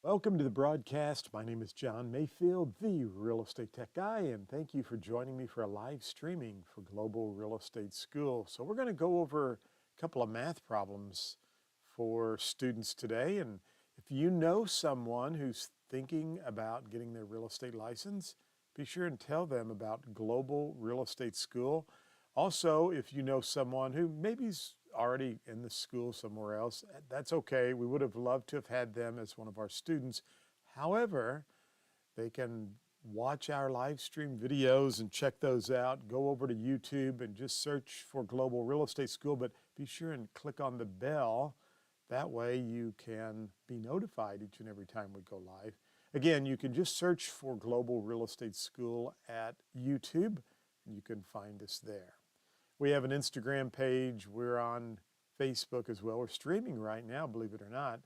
Welcome to the broadcast. My name is John Mayfield, the Real Estate Tech Guy, and thank you for joining me for a live streaming for Global Real Estate School. So we're going to go over a couple of math problems for students today. And if you know someone who's thinking about getting their real estate license, be sure and tell them about Global Real Estate School. Also, if you know someone who maybe's already in the school somewhere else, that's okay. We would have loved to have had them as one of our students. However, they can watch our live stream videos and check those out. Go over to YouTube and just search for Global Real Estate School, but be sure and click on the bell. That way you can be notified each and every time we go live. Again, you can just search for Global Real Estate School at YouTube, and you can find us there. We have an Instagram page. We're on Facebook as well. We're streaming right now, believe it or not,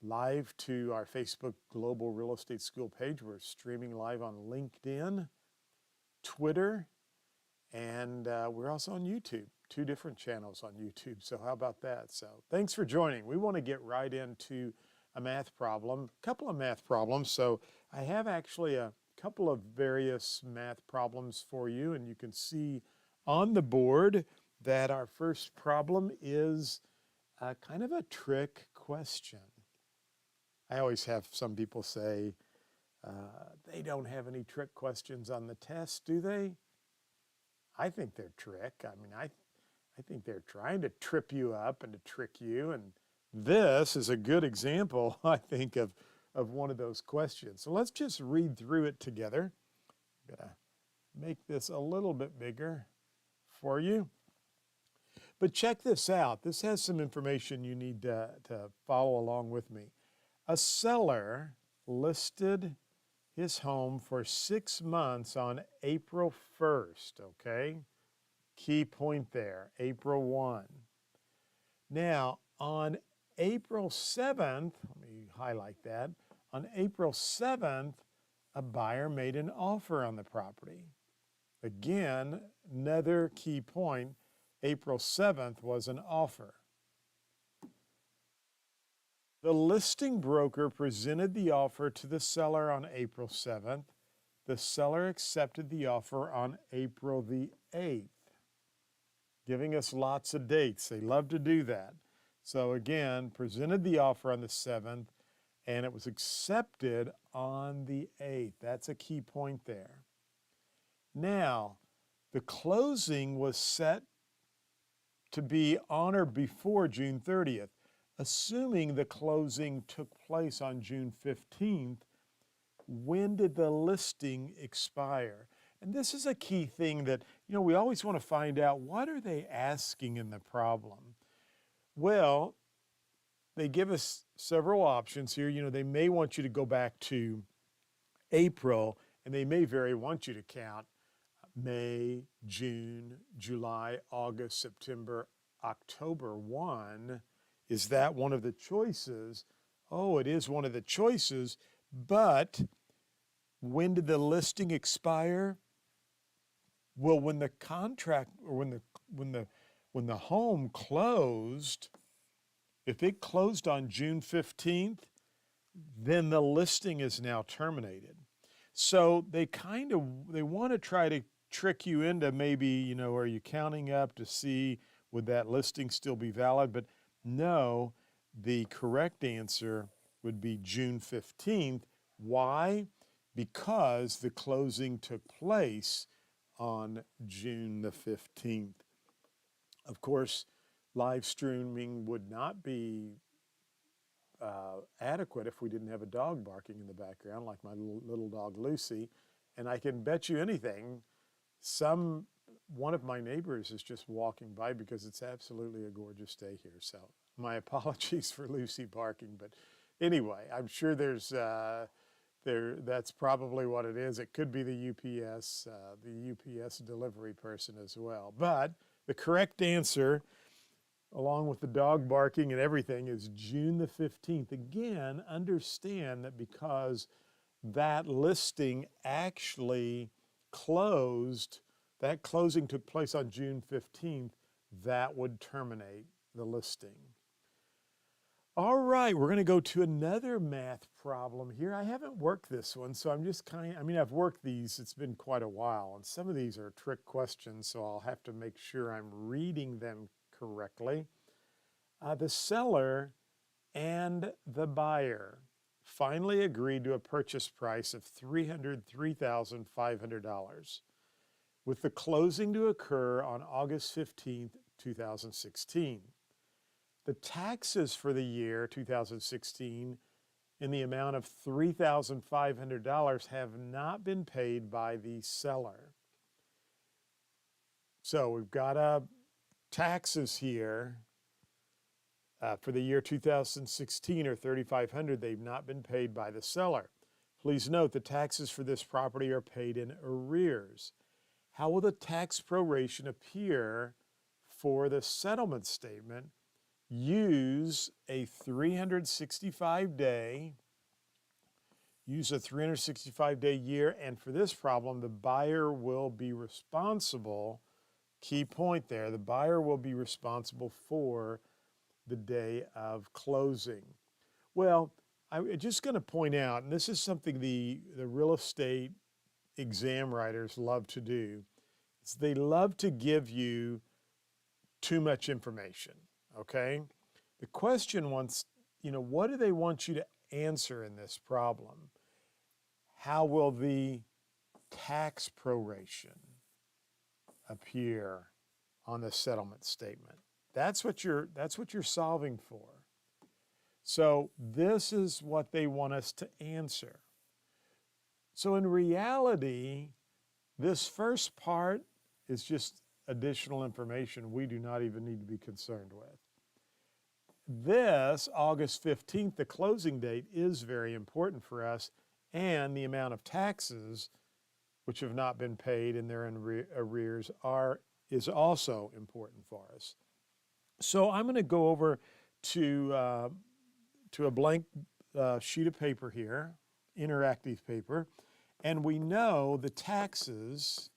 live to our Facebook Global Real Estate School page. We're streaming live on LinkedIn, Twitter, and we're also on YouTube. 2 different channels on YouTube. So how about that? So thanks for joining. We want to get right into a math problem, a couple of math problems. So I have actually a couple of various math problems for you, and you can see on the board that our first problem is kind of a trick question. I always have some people say, they don't have any trick questions on the test, do they? I think they're trick. I mean, I think they're trying to trip you up and to trick you. And this is a good example, I think, of one of those questions. So let's just read through it together. I'm going to make this a little bit bigger for you. But check this out. This has some information you need to follow along with me. A seller listed his home for 6 months on April 1st, okay? Key point there, April 1. Now, on April 7th, let me highlight that. On April 7th, a buyer made an offer on the property. Again, another key point, April 7th was an offer. The listing broker presented the offer to the seller on April 7th. The seller accepted the offer on April the 8th, giving us lots of dates. They love to do that. So again, presented the offer on the 7th, and it was accepted on the 8th. That's a key point there. Now, the closing was set to be on or before June 30th. Assuming the closing took place on June 15th, when did the listing expire? And this is a key thing that, we always want to find out, what are they asking in the problem? Well, they give us several options here. They may want you to go back to April, and they may want you to count May, June, July, August, September, October 1. Is that one of the choices? Oh, it is one of the choices, but when did the listing expire? Well, when the contract or when the home closed, if it closed on June 15th, then the listing is now terminated. So they want to try to trick you into maybe, are you counting up to see would that listing still be valid? But no, the correct answer would be June 15th. Why? Because the closing took place on June the 15th. Of course, live streaming would not be adequate if we didn't have a dog barking in the background, like my little dog Lucy. And I can bet you anything, one of my neighbors is just walking by because it's absolutely a gorgeous day here. So my apologies for Lucy barking, but anyway, I'm sure that's probably what it is. It could be the UPS delivery person as well. But the correct answer, along with the dog barking and everything, is June the 15th. Again, understand that because that listing actually closed, that closing took place on June 15th, that would terminate the listing. All right, we're going to go to another math problem here. I haven't worked this one, so I'm just I've worked these, it's been quite a while, and some of these are trick questions, so I'll have to make sure I'm reading them correctly. The seller and the buyer finally agreed to a purchase price of $303,500, with the closing to occur on August 15th, 2016. The taxes for the year 2016 in the amount of $3,500 have not been paid by the seller. So we've got taxes here for the year 2016 are $3,500. They've not been paid by the seller. Please note the taxes for this property are paid in arrears. How will the tax proration appear for the settlement statement? Use a 365-day year, and for this problem, the buyer will be responsible, key point there, the buyer will be responsible for the day of closing. Well, I'm just going to point out, and this is something the real estate exam writers love to do, is they love to give you too much information. Okay, the question wants, what do they want you to answer in this problem? How will the tax proration appear on the settlement statement? That's what you're solving for. So this is what they want us to answer. So in reality, this first part is just additional information we do not even need to be concerned with. This, August 15th, the closing date, is very important for us, and the amount of taxes which have not been paid and they're in arrears is also important for us. So I'm going to go over to a blank sheet of paper here, interactive paper, and we know the taxes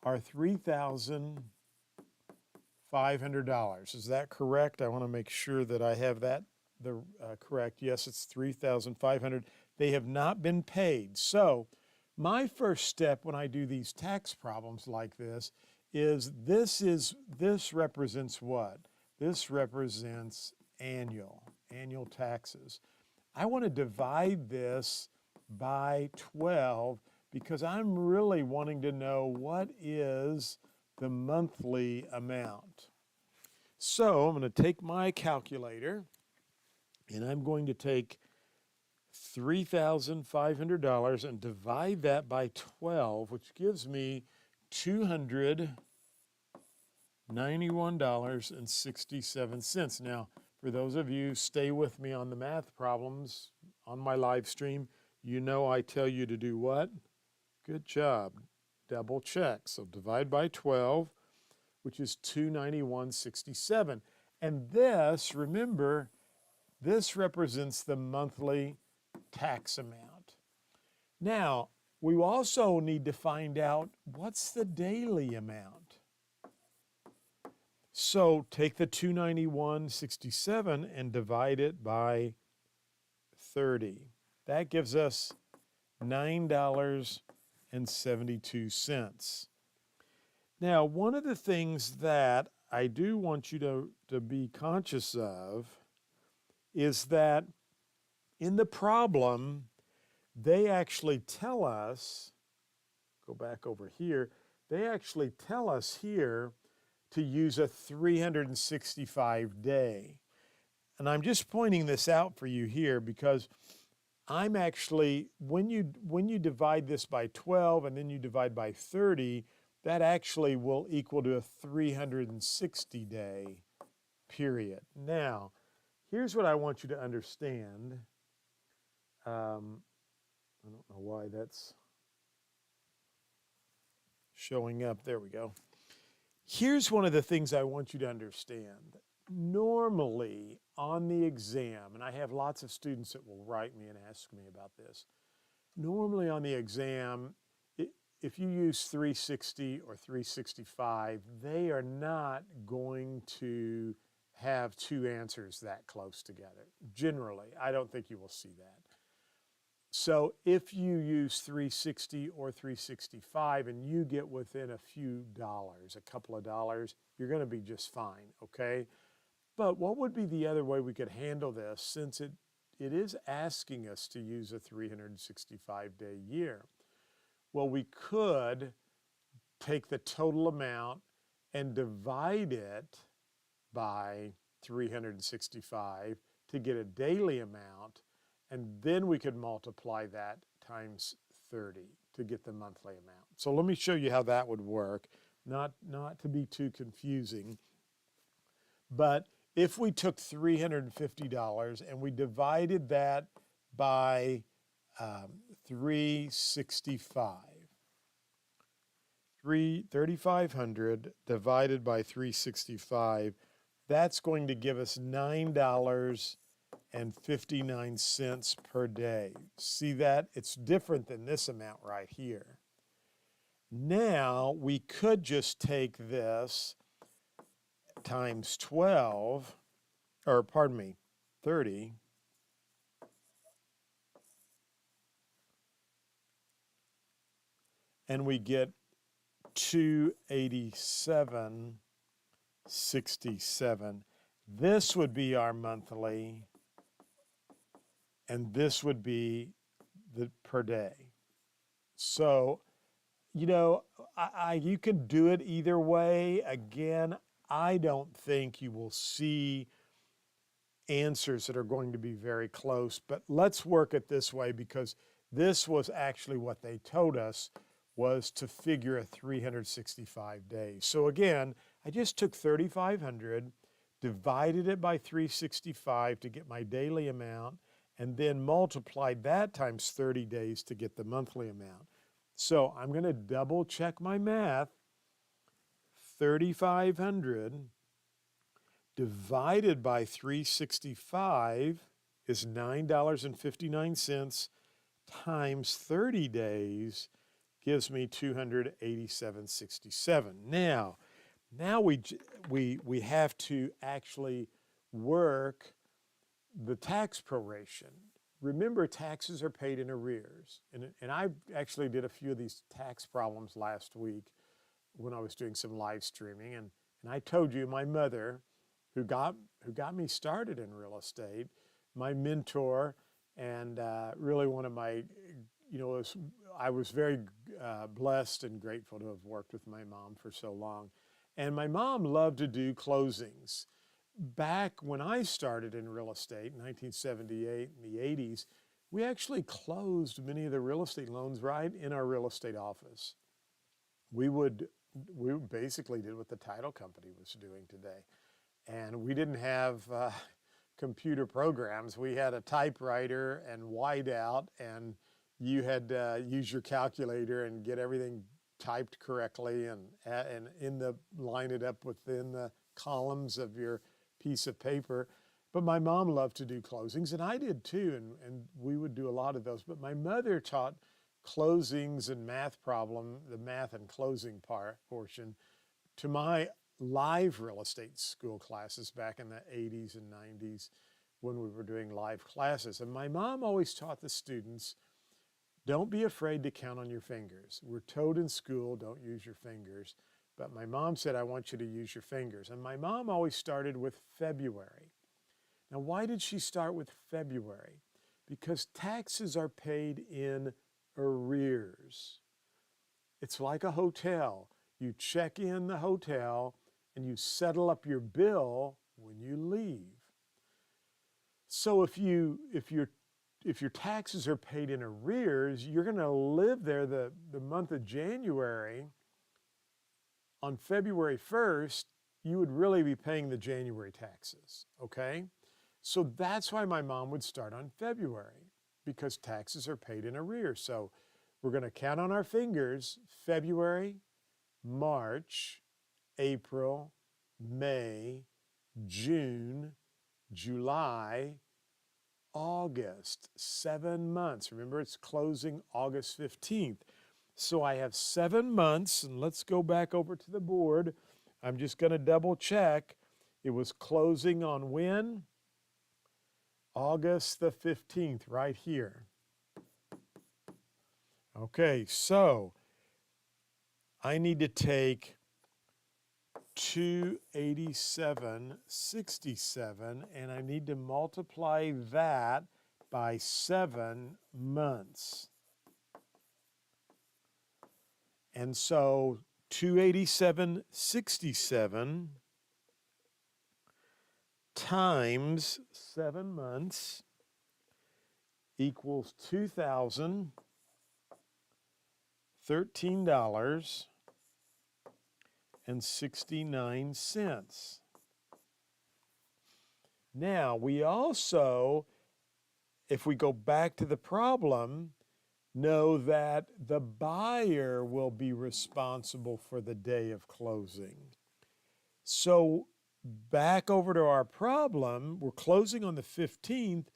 are $3,500. Is that correct? I want to make sure that I have that correct. Yes, it's $3,500. They have not been paid. So my first step when I do these tax problems like this represents what? This represents annual taxes. I want to divide this by 12 because I'm really wanting to know what is the monthly amount. So I'm going to take my calculator and I'm going to take $3,500 and divide that by 12, which gives me $291.67. Now, for those of you who stay with me on the math problems on my live stream, you know I tell you to do what? Good job. Double check. So divide by 12, which is $291.67. And this, remember, this represents the monthly tax amount. Now, we also need to find out what's the daily amount. So take the $291.67 and divide it by 30. That gives us $9.72. Now, one of the things that I do want you to be conscious of is that in the problem, they actually tell us, go back over here, they actually tell us here to use a 365-day. And I'm just pointing this out for you here because I'm actually, when you divide this by 12 and then you divide by 30, that actually will equal to a 360-day period. Now, here's what I want you to understand. I don't know why that's showing up. There we go. Here's one of the things I want you to understand. Normally on the exam, and I have lots of students that will write me and ask me about this. Normally on the exam, if you use 360 or 365, they are not going to have two answers that close together. Generally, I don't think you will see that. So if you use 360 or 365 and you get within a few dollars, a couple of dollars, you're going to be just fine, okay? But what would be the other way we could handle this, since it is asking us to use a 365-day year? Well, we could take the total amount and divide it by 365 to get a daily amount, and then we could multiply that times 30 to get the monthly amount. So let me show you how that would work, not to be too confusing. But if we took $350 and we divided that by 365, 3,500 divided by 365, that's going to give us $9.59 per day. See that? It's different than this amount right here. Now we could just take this times 12, or pardon me, 30, and we get 287.67. This would be our monthly, and this would be the per day. So, you know, you can do it either way. Again, I don't think you will see answers that are going to be very close, but let's work it this way, because this was actually what they told us was to figure a 365 days. So again, I just took 3,500, divided it by 365 to get my daily amount, and then multiplied that times 30 days to get the monthly amount. So I'm going to double check my math. 3,500 divided by 365 is $9.59 times 30 days gives me $287.67. Now we have to actually work the tax proration. Remember, taxes are paid in arrears. And I actually did a few of these tax problems last week when I was doing some live streaming. And I told you my mother, who got me started in real estate, my mentor, and really one of my, I was very blessed and grateful to have worked with my mom for so long. And my mom loved to do closings. Back when I started in real estate in 1978, in the 80s, we actually closed many of the real estate loans right in our real estate office. We basically did what the title company was doing today. And we didn't have computer programs. We had a typewriter and whiteout, and you had to use your calculator and get everything typed correctly and line it up within the columns of your piece of paper. But my mom loved to do closings, and I did too, and we would do a lot of those. But my mother taught closings and math the math and closing portion, to my live real estate school classes back in the 80s and 90s when we were doing live classes. And my mom always taught the students, don't be afraid to count on your fingers. We're told in school, don't use your fingers. But my mom said, I want you to use your fingers. And my mom always started with February. Now, why did she start with February? Because taxes are paid in arrears. It's like a hotel. You check in the hotel and you settle up your bill when you leave. So if your taxes are paid in arrears, you're going to live there the month of January. On February 1st, you would really be paying the January taxes, okay? So that's why my mom would start on February, because taxes are paid in arrears. So we're going to count on our fingers: February, March, April, May, June, July, August, 7 months. Remember, it's closing August 15th. So I have 7 months, and let's go back over to the board. I'm just going to double check. It was closing on when? August the 15th, right here. Okay, so I need to take 287.67 and I need to multiply that by 7 months. And so 287.67 times 7 months equals $2,013.69. Now, we also, if we go back to the problem, know that the buyer will be responsible for the day of closing. So back over to our problem, we're closing on the 15th.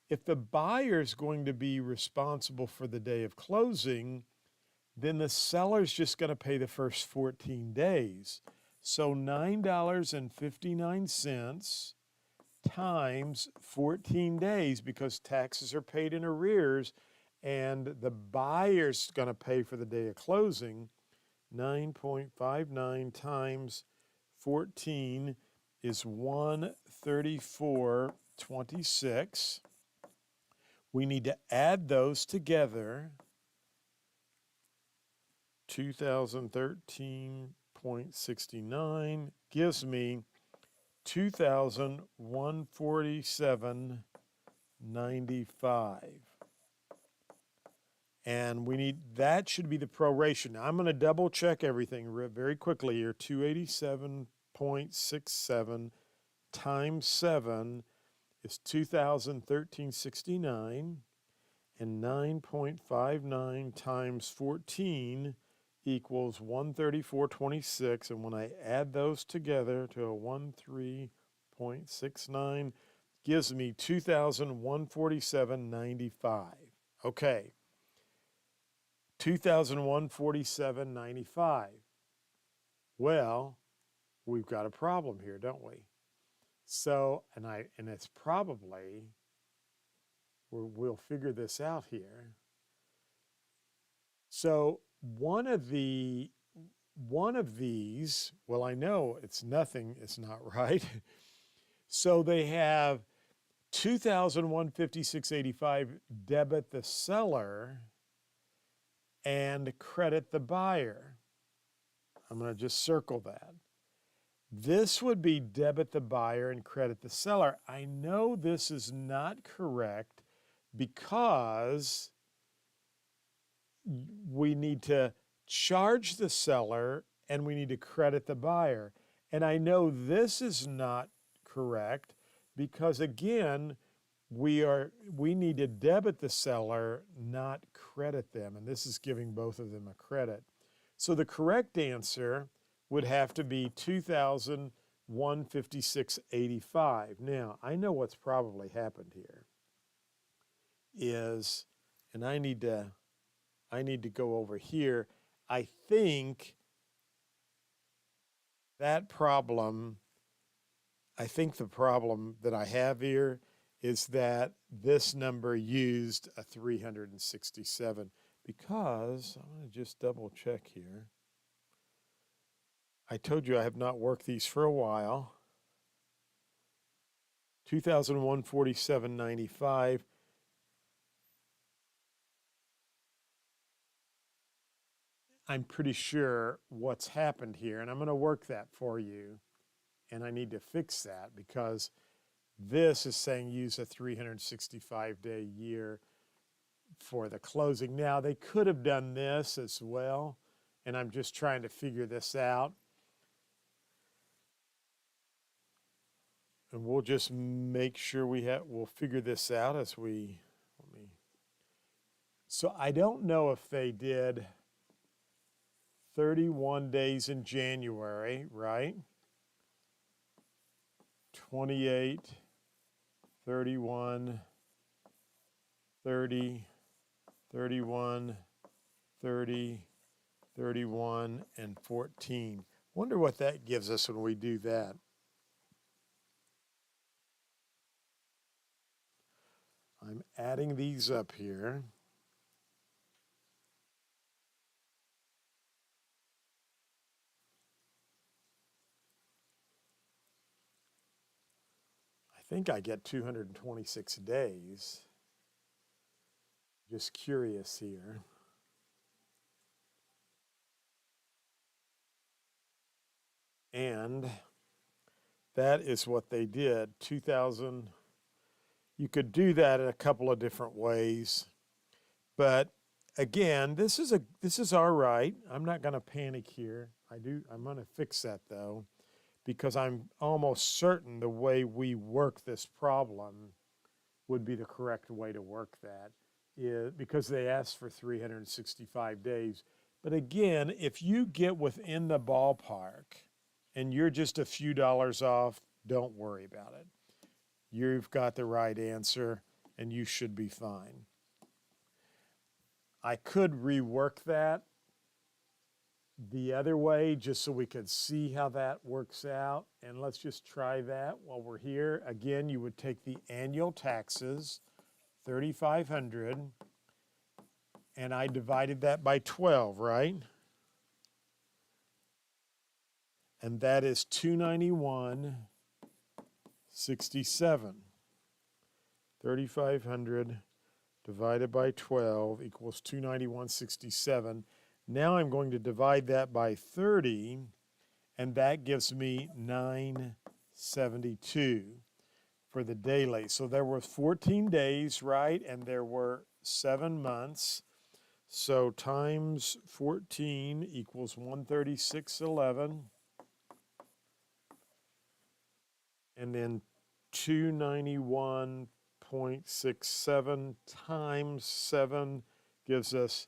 If the buyer is going to be responsible for the day of closing, then the seller's just going to pay the first 14 days. So $9.59 times 14 days, because taxes are paid in arrears and the buyer's going to pay for the day of closing. 9.59 times 14 is 134.26. We need to add those together. 2013.69 gives me 2,147.95. And we need, that should be the proration. Now I'm going to double check everything very quickly here. 287.67 times 7 is 2,013.69, and 9.59 times 14 equals 134.26. And when I add those together to a 13.69, gives me 2,147.95. Okay. 2,147.95. Well, we've got a problem here, don't we? So, and it's probably, we'll figure this out here. So one of these, well, I know it's nothing, it's not right. So they have 2,156.85 debit the seller and credit the buyer. I'm going to just circle that. This would be debit the buyer and credit the seller. I know this is not correct because we need to charge the seller and we need to credit the buyer. And I know this is not correct because, again, we need to debit the seller, not credit them. And this is giving both of them a credit. So the correct answer would have to be 2,156.85. Now, I know what's probably happened here is, and I need to go over here. I think that problem, I think the problem that I have here is that this number used a 367, because I'm going to just double check here. I told you I have not worked these for a while. 2,147.95. I'm pretty sure what's happened here, and I'm going to work that for you, and I need to fix that because this is saying use a 365-day year for the closing. Now, they could have done this as well, and I'm just trying to figure this out. And we'll just make sure we'll figure this out as we, so I don't know if they did 31 days in January, right? 28, 31, 30, 31, 30, 31, and 14. Wonder what that gives us when we do that. I'm adding these up here. I think I get 226 days. Just curious here. And that is what they did, 2000. You could do that in a couple of different ways. But again, this is all right. I'm not going to panic here. I'm going to fix that though, because I'm almost certain the way we work this problem would be the correct way to work that, because they asked for 365 days. But again, if you get within the ballpark and you're just a few dollars off, don't worry about it. You've got the right answer and you should be fine. I could rework that the other way just so we could see how that works out. And let's just try that while we're here. Again, you would take the annual taxes, $3,500, and I divided that by 12, right? And that is $291.67. 3,500 divided by 12 equals 291.67. Now I'm going to divide that by 30, and that gives me 972 for the daily. So there were 14 days, right? And there were 7 months. So times 14 equals 136.11. And then 291.67 times 7 gives us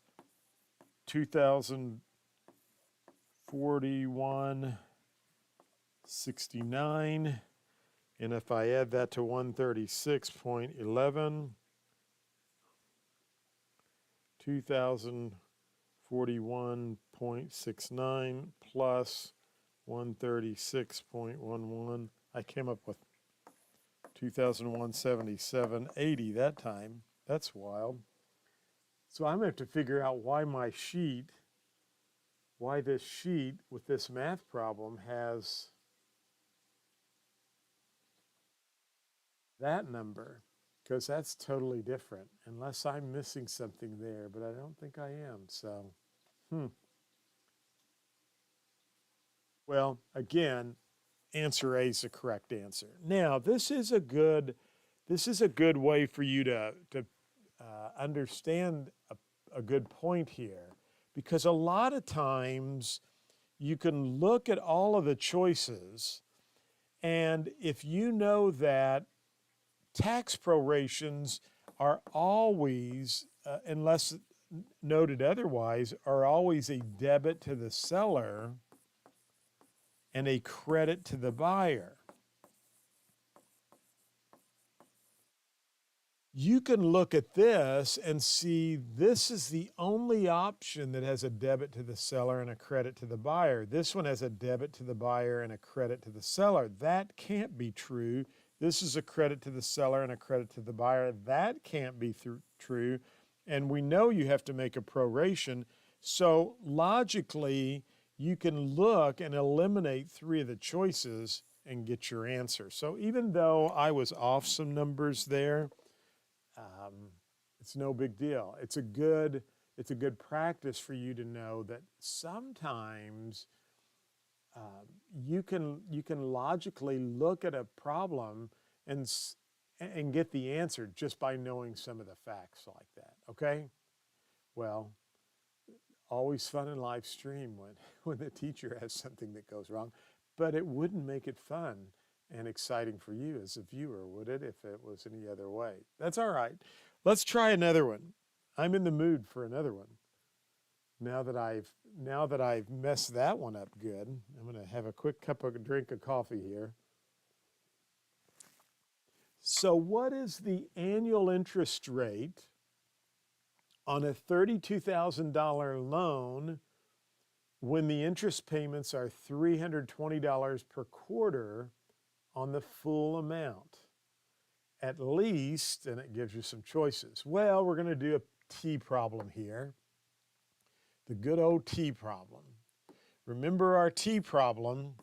2,041.69. And if I add that to 136.11, 2,041.69 plus 136.11, I came up with 2,177.80 that time. That's wild. So I'm going to have to figure out why this sheet with this math problem has that number, because that's totally different, unless I'm missing something there, but I don't think I am. So, well, again, answer A is the correct answer. Now, this is a good way for you to understand a good point here, because a lot of times you can look at all of the choices, and if you know that tax prorations are always, unless noted otherwise, are always a debit to the seller and a credit to the buyer, you can look at this and see this is the only option that has a debit to the seller and a credit to the buyer. This one has a debit to the buyer and a credit to the seller. That can't be true. This is a credit to the seller and a credit to the buyer. That can't be true. And we know you have to make a proration. So logically, you can look and eliminate 3 of the choices and get your answer. So even though I was off some numbers there, it's no big deal. It's a good practice for you to know that sometimes you can logically look at a problem and get the answer just by knowing some of the facts like that. Okay? Well, always fun in live stream when the teacher has something that goes wrong, but it wouldn't make it fun and exciting for you as a viewer, would it, if it was any other way? That's all right. Let's try another one. I'm in the mood for another one. Now that I've messed that one up good, I'm going to have a quick drink of coffee here. So what is the annual interest rate on a $32,000 loan when the interest payments are $320 per quarter on the full amount? at least, and it gives you some choices. Well, we're going to do a T problem here, the good old T problem. Remember our T problem,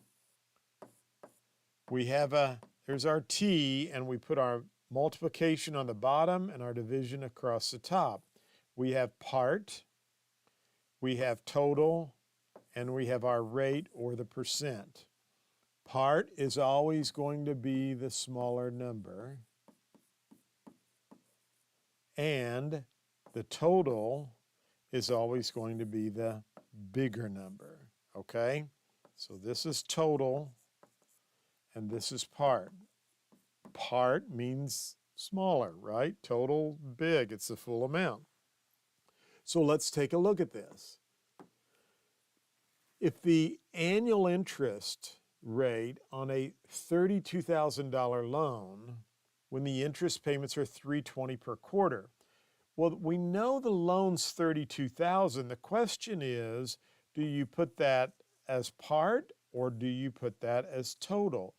we have there's our T, and we put our multiplication on the bottom and our division across the top. We have part, we have total, and we have our rate or the percent. Part is always going to be the smaller number, and the total is always going to be the bigger number, okay? So this is total, and this is part. Part means smaller, right? Total, big, it's the full amount. So let's take a look at this. If the annual interest rate on a $32,000 loan, when the interest payments are $320 per quarter, well, we know the loan's $32,000. The question is, do you put that as part or do you put that as total?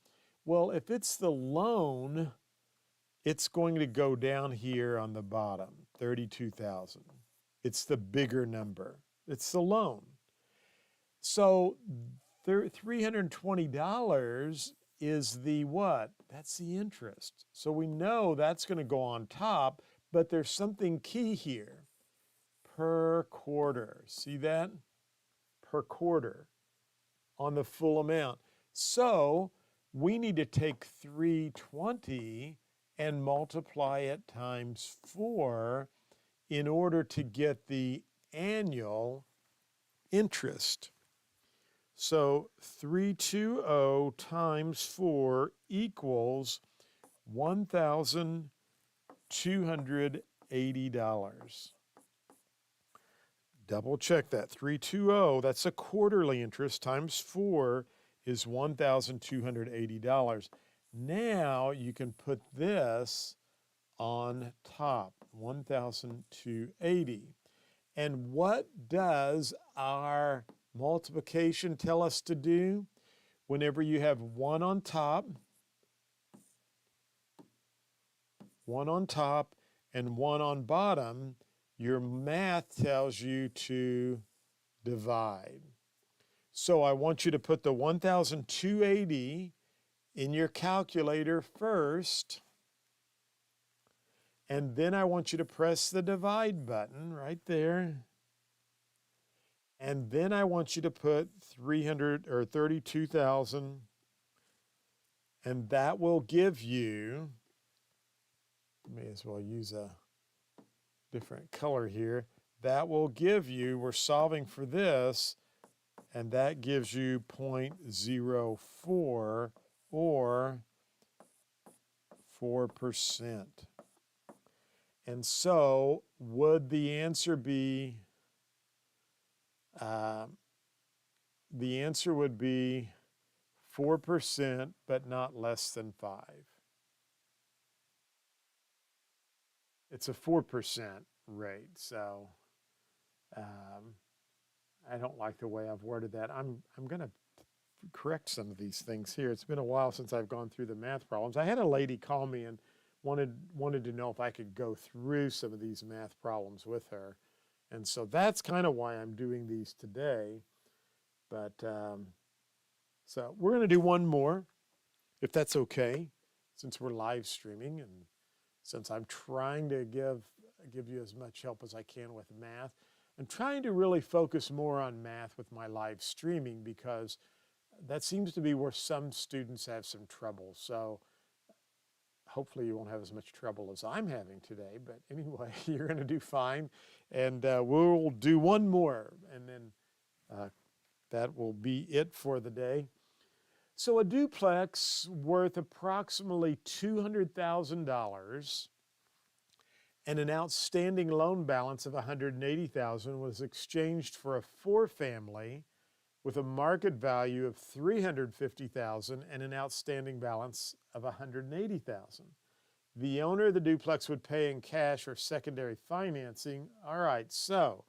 Well, if it's the loan, it's going to go down here on the bottom, $32,000. It's the bigger number. It's the loan. So $320 is the what? That's the interest. So we know that's going to go on top, but there's something key here. Per quarter. See that? Per quarter on the full amount. So we need to take 320 and multiply it times 4 in order to get the annual interest. So 320 times 4 equals $1,280. Double check that. 320, that's a quarterly interest, times 4 is $1,280. Now you can put this on top, $1,280. And what does our multiplication tell us to do? Whenever you have one on top, and one on bottom, your math tells you to divide. So I want you to put the 1,280 in your calculator first, and then I want you to press the divide button right there. And then I want you to put 32,000, and that will give you, may as well use a different color here, that will give you, we're solving for this, and that gives you 0.04 or 4%. And so would the answer be, the answer would be 4%, but not less than 5. It's a 4% rate, so I don't like the way I've worded that. I'm going to correct some of these things here. It's been a while since I've gone through the math problems. I had a lady call me and wanted to know if I could go through some of these math problems with her. And so that's kind of why I'm doing these today. But so we're going to do one more, if that's okay, since we're live streaming and since I'm trying to give you as much help as I can with math. I'm trying to really focus more on math with my live streaming because that seems to be where some students have some trouble. So hopefully you won't have as much trouble as I'm having today. But anyway, you're going to do fine. And we'll do one more, and then that will be it for the day. So a duplex worth approximately $200,000 and an outstanding loan balance of $180,000 was exchanged for a 4-family with a market value of $350,000 and an outstanding balance of $180,000. The owner of the duplex would pay in cash or secondary financing. All right, so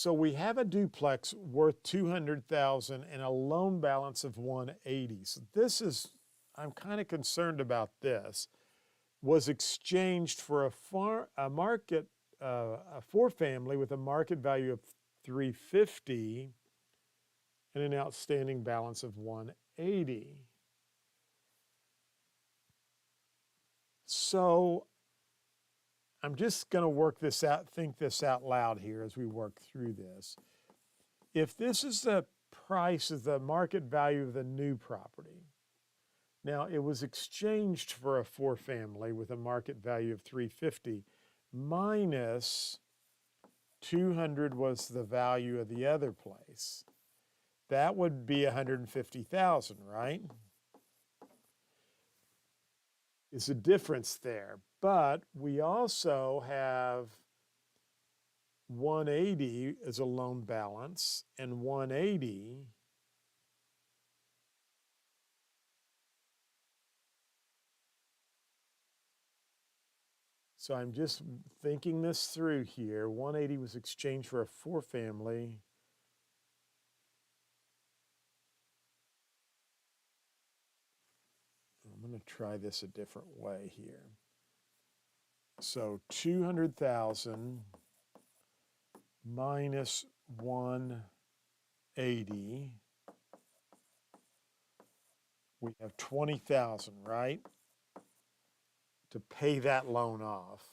we have a duplex worth $200,000 and a loan balance of $180,000. So this is I'm kind of concerned about this, was exchanged for a four family with a market value of 350 and an outstanding balance of 180. So I'm just going to work this out, think this out loud here as we work through this. If this is the price of the market value of the new property, now it was exchanged for a four family with a market value of 350 minus 200 was the value of the other place. That would be 150,000, right? Is a difference there. But we also have 180 as a loan balance, and 180 so I'm just thinking this through here. 180 was exchanged for a four family. I'm going to try this a different way here. So 200,000 minus 180, we have 20,000, right? To pay that loan off.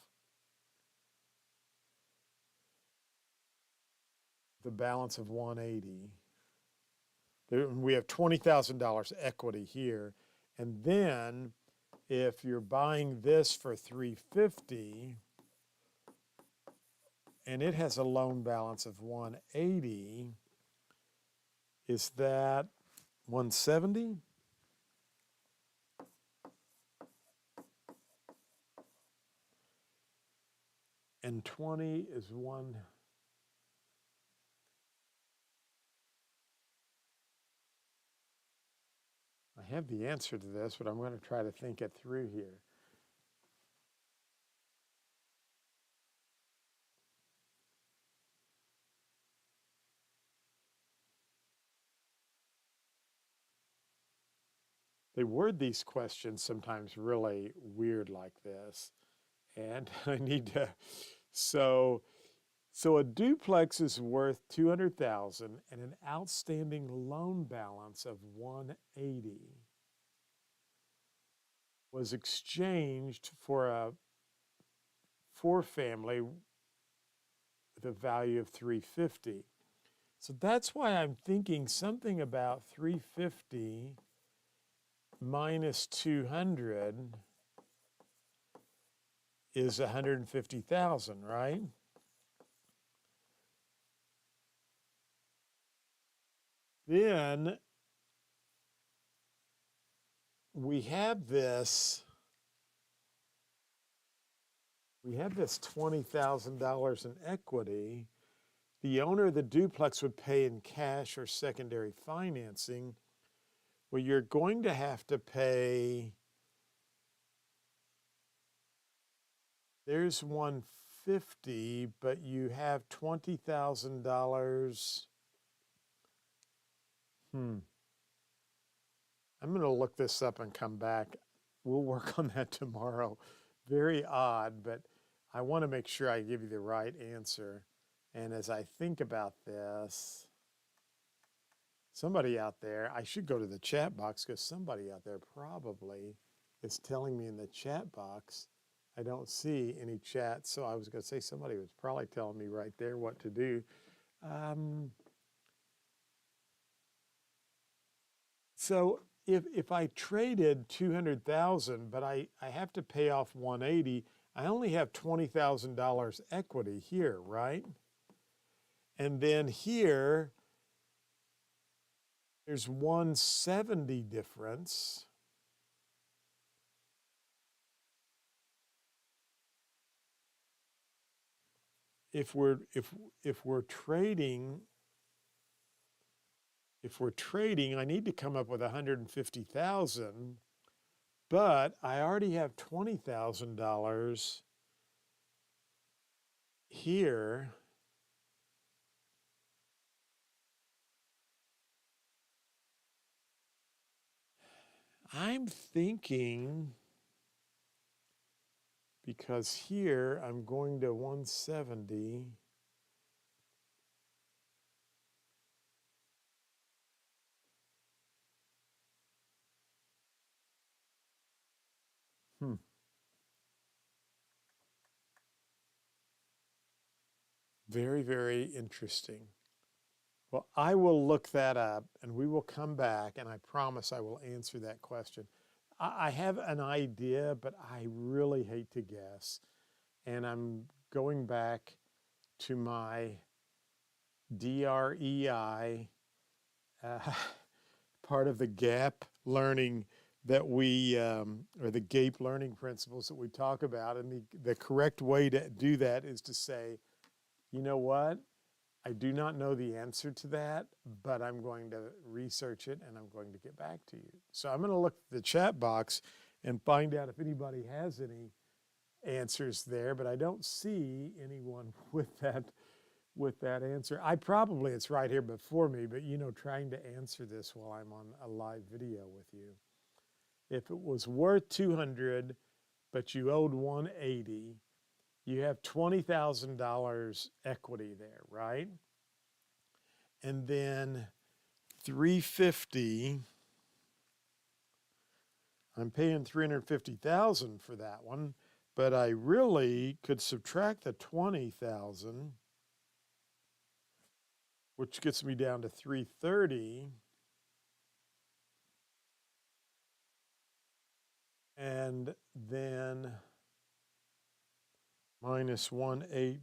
The balance of 180. We have $20,000 equity here. And then if you're buying this for 350 and it has a loan balance of 180, is that 170? And 20 is one. I have the answer to this, but I'm going to try to think it through here. They word these questions sometimes really weird like this. And I need to, so a duplex is worth 200,000 and an outstanding loan balance of 180 was exchanged for a four family with a value of 350. So that's why I'm thinking something about 350 minus 200 is 150,000, right? Then we have this $20,000 in equity. The owner of the duplex would pay in cash or secondary financing. Well, you're going to have to pay, there's 150, but you have $20,000. I'm going to look this up and come back. We'll work on that tomorrow. Very odd, but I want to make sure I give you the right answer. And as I think about this, somebody out there, I should go to the chat box because somebody out there probably is telling me in the chat box. I don't see any chat, so I was going to say somebody was probably telling me right there what to do. So if I traded 200,000, but I have to pay off 180, I only have $20,000 equity here, right? And then here, there's 170 difference. If we're trading, I need to come up with 150,000, but I already have $20,000 here. I'm thinking, because here I'm going to 170. Hmm. Very, very interesting. Well, I will look that up and we will come back and I promise I will answer that question. I have an idea, but I really hate to guess. And I'm going back to my DREI, uh, part of the GAP learning that or the GAPE learning principles that we talk about. And the correct way to do that is to say, you know what? I do not know the answer to that, but I'm going to research it and I'm going to get back to you. So I'm going to look at the chat box and find out if anybody has any answers there, but I don't see anyone with that answer. It's right here before me, but trying to answer this while I'm on a live video with you. If it was worth 200, but you owed 180, you have $20,000 equity there, right? And then 350, I'm paying 350,000 for that one, but I really could subtract the 20,000, which gets me down to 330, and then minus 180.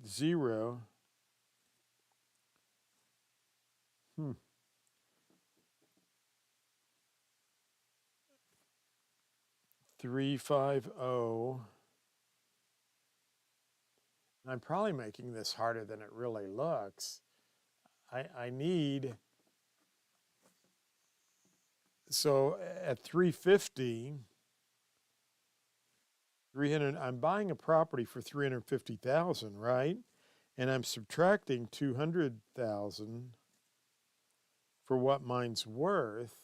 350. I'm probably making this harder than it really looks. I need, so at 350, 300, I'm buying a property for 350,000, right? And I'm subtracting 200,000 for what mine's worth,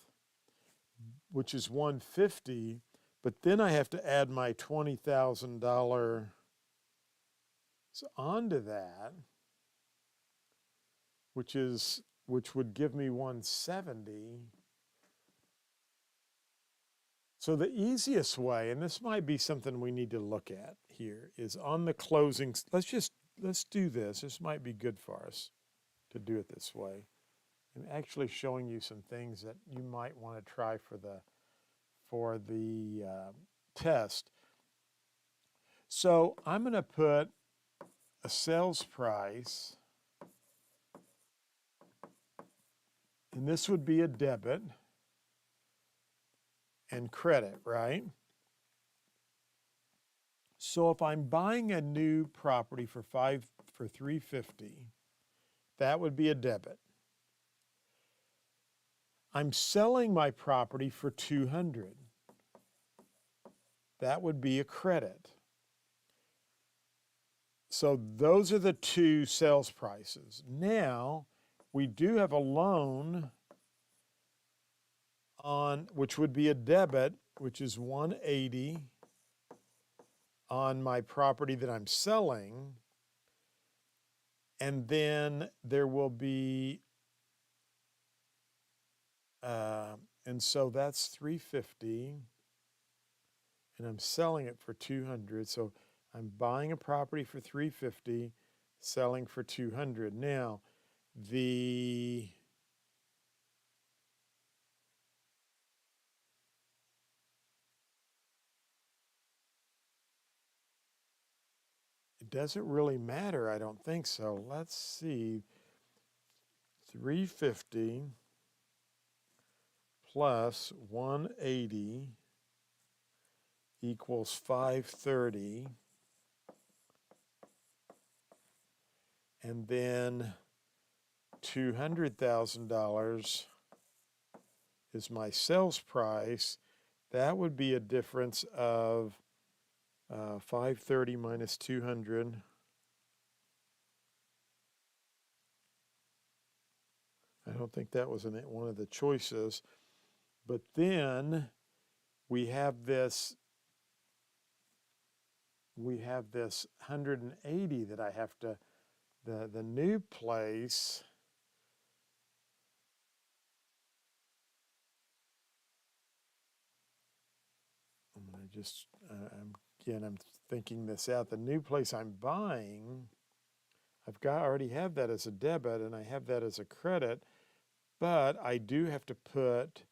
which is 150, but then I have to add my $20,000 onto that, which would give me 170. So the easiest way, and this might be something we need to look at here, is on the closings. Let's do this. This might be good for us to do it this way. I'm actually showing you some things that you might want to try for the test. So I'm going to put a sales price, and this would be a debit and credit, right? So if I'm buying a new property for 350, that would be a debit. I'm selling my property for 200. That would be a credit. So those are the two sales prices. Now, we do have a loan on, which would be a debit, which is 180 on my property that I'm selling. And then there will be, and so that's 350, and I'm selling it for 200. So I'm buying a property for 350, selling for 200. Now, it doesn't really matter, I don't think so. Let's see, 350 plus 180 equals 530. And then $200,000 is my sales price. That would be a difference of 530 minus 200. I don't think that was one of the choices. But then we have this 180 that I have to, the new place, I'm going to just, I'm thinking this out. The new place I'm buying, already have that as a debit and I have that as a credit, but I do have to put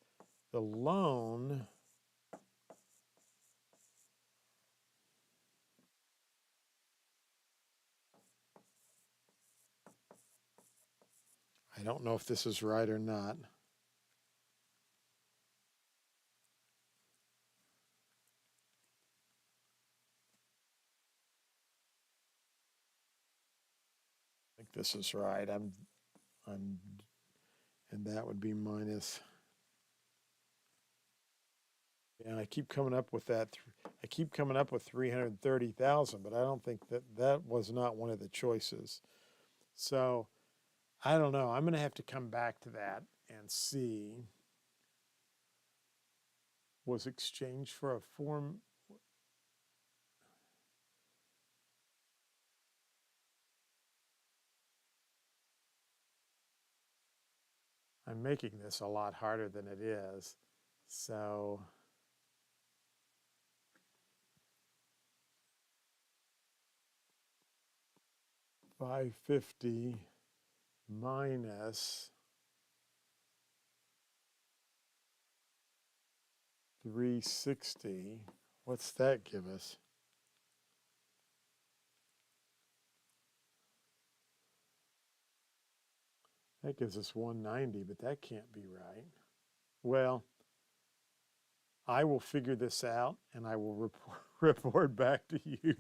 the loan. I don't know if this is right or not. I think this is right. I'm, and that would be minus. Yeah, I keep coming up with that. I keep coming up with 330,000, but I don't think that was not one of the choices. So I don't know. I'm going to have to come back to that and see. Was exchanged for a form. I'm making this a lot harder than it is. So 550 minus 360. What's that give us? That gives us 190, but that can't be right. Well, I will figure this out and I will report back to you.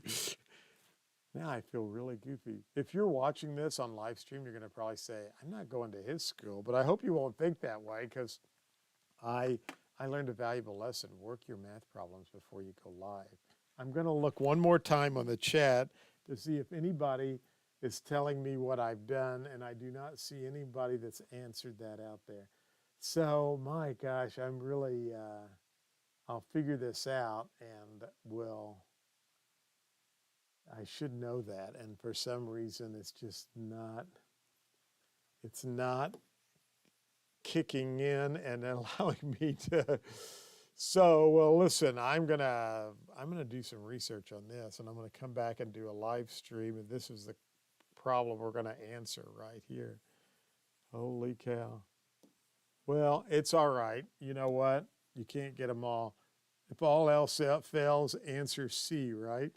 Now I feel really goofy. If you're watching this on live stream, you're going to probably say, I'm not going to his school, but I hope you won't think that way because I learned a valuable lesson. Work your math problems before you go live. I'm going to look one more time on the chat to see if anybody is telling me what I've done, and I do not see anybody that's answered that out there. So, my gosh, I'm really, I'll figure this out and I should know that. And for some reason, it's just not, it's not kicking in and allowing me to. So, well, listen, I'm gonna do some research on this, and I'm gonna come back and do a live stream. And this is the problem we're gonna answer right here. Holy cow! Well, it's all right. You know what? You can't get them all. If all else fails, answer C, right?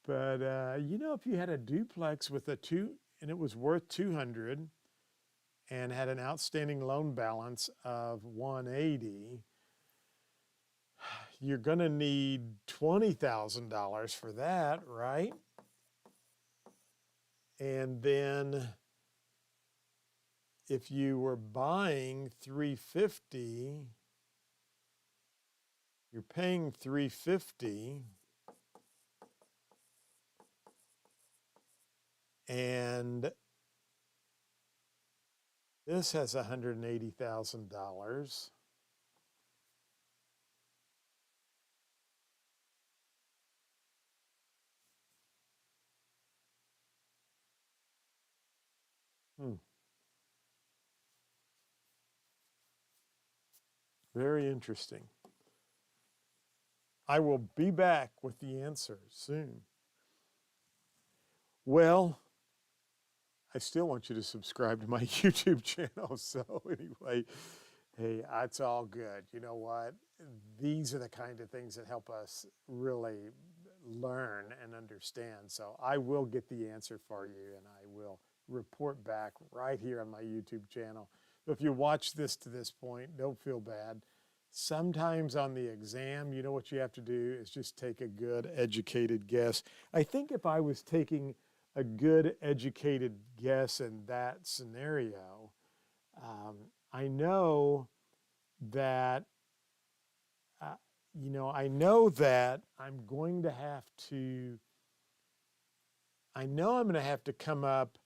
But you know, if you had a duplex with a and it was worth 200 and had an outstanding loan balance of 180, you're going to need $20,000 for that, right? And then if you were buying 350, you're paying 350, and this has $180,000. Very interesting. I will be back with the answer soon. Well, I still want you to subscribe to my YouTube channel. So anyway, hey, it's all good. You know what? These are the kind of things that help us really learn and understand. So I will get the answer for you and I will report back right here on my YouTube channel. If you watch this to this point, don't feel bad. Sometimes on the exam, you know what you have to do is just take a good educated guess. I think if I was taking a good educated guess in that scenario, I know that, I know that I'm going to have to, I know I'm going to have to come up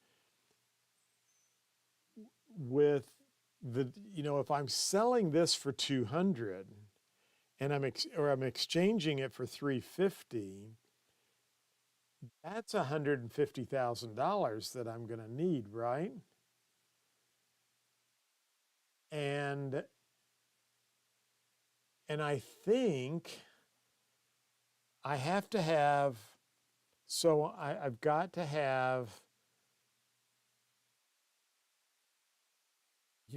with if I'm selling this for 200 and I'm exchanging it for 350, that's $150,000 that I'm going to need, right? And I think I have to have, so I've got to have,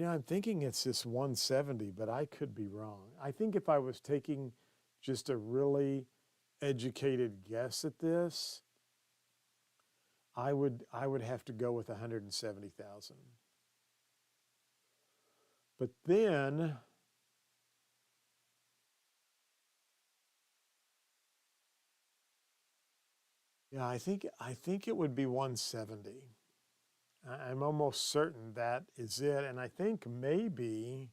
I'm thinking it's this 170, but I could be wrong. I think if I was taking just a really educated guess at this, I would have to go with 170,000. But then yeah, I think it would be 170. I'm almost certain that is it, and I think maybe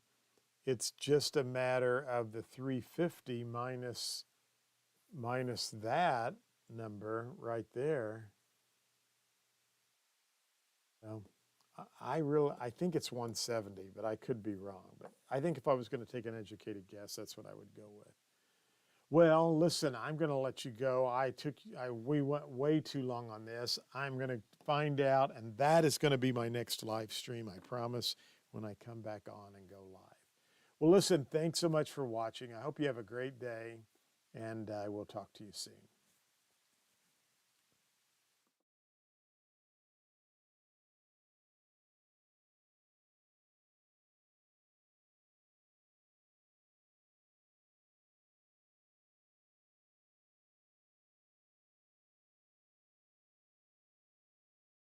it's just a matter of the 350 minus that number right there. So I think it's 170, but I could be wrong. But I think if I was going to take an educated guess, that's what I would go with. Well, listen, I'm going to let you go. We went way too long on this. I'm going to find out, and that is going to be my next live stream, I promise, when I come back on and go live. Well, listen, thanks so much for watching. I hope you have a great day, and I will talk to you soon.